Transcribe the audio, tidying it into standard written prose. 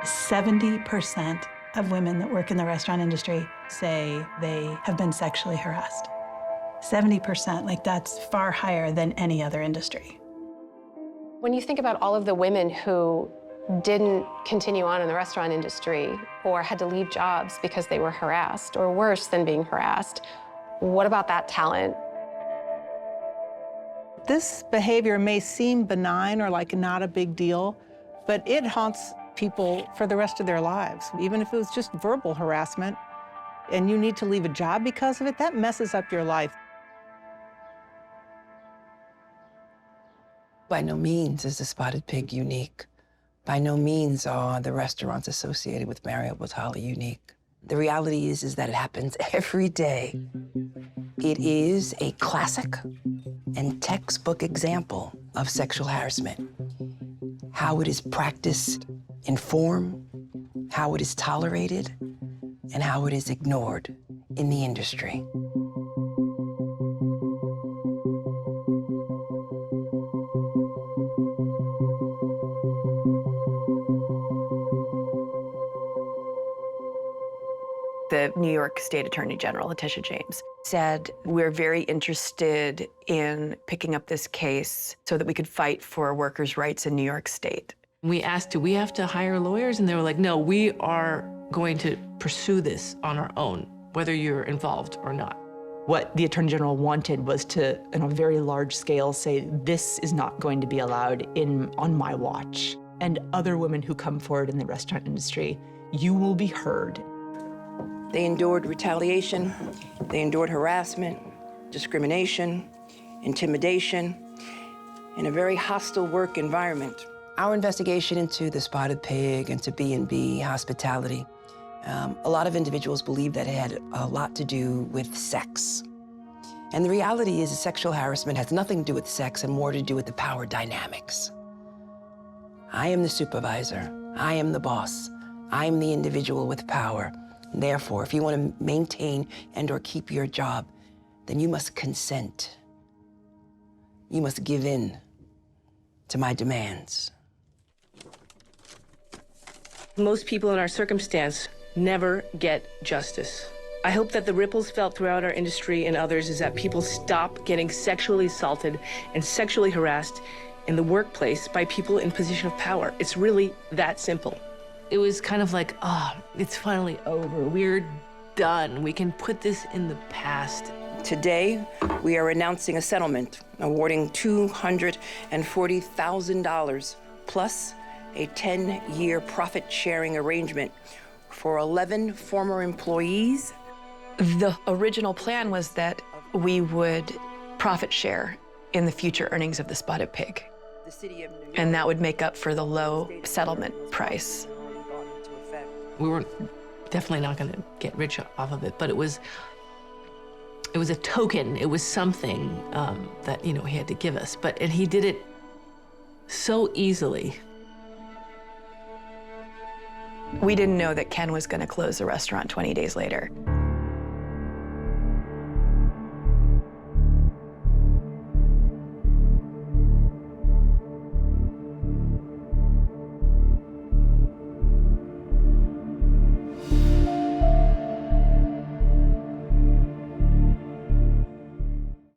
70% of women that work in the restaurant industry say they have been sexually harassed. 70%, like that's far higher than any other industry. When you think about all of the women who didn't continue on in the restaurant industry or had to leave jobs because they were harassed, or worse than being harassed, what about that talent? This behavior may seem benign or like not a big deal, but it haunts people for the rest of their lives. Even if it was just verbal harassment and you need to leave a job because of it, that messes up your life. By no means is the Spotted Pig unique. By no means are the restaurants associated with Marriott Batali unique. The reality is that it happens every day. It is a classic and textbook example of sexual harassment. How it is practiced in form, how it is tolerated, and how it is ignored in the industry. The New York State Attorney General, Letitia James, said, we're very interested in picking up this case so that we could fight for workers' rights in New York State. We asked, do we have to hire lawyers? And they were like, no, we are going to pursue this on our own, whether you're involved or not. What the Attorney General wanted was to, on a very large scale, say, this is not going to be allowed on my watch. And other women who come forward in the restaurant industry, you will be heard. They endured retaliation, they endured harassment, discrimination, intimidation, in a very hostile work environment. Our investigation into the Spotted Pig, into B&B, hospitality, a lot of individuals believe that it had a lot to do with sex. And the reality is that sexual harassment has nothing to do with sex and more to do with the power dynamics. I am the supervisor, I am the boss, I am the individual with power. Therefore, if you want to maintain and/or keep your job, then you must consent. You must give in to my demands. Most people in our circumstance never get justice. I hope that the ripples felt throughout our industry and others is that people stop getting sexually assaulted and sexually harassed in the workplace by people in position of power. It's really that simple. It was kind of like, oh, it's finally over. We're done. We can put this in the past. Today, we are announcing a settlement, awarding $240,000 plus a 10-year profit-sharing arrangement for 11 former employees. The original plan was that we would profit share in the future earnings of the Spotted Pig. And that would make up for the low settlement price. We were definitely not going to get rich off of it, but it was a token. It was something that, you know, he had to give us. And he did it so easily. We didn't know that Ken was going to close the restaurant 20 days later.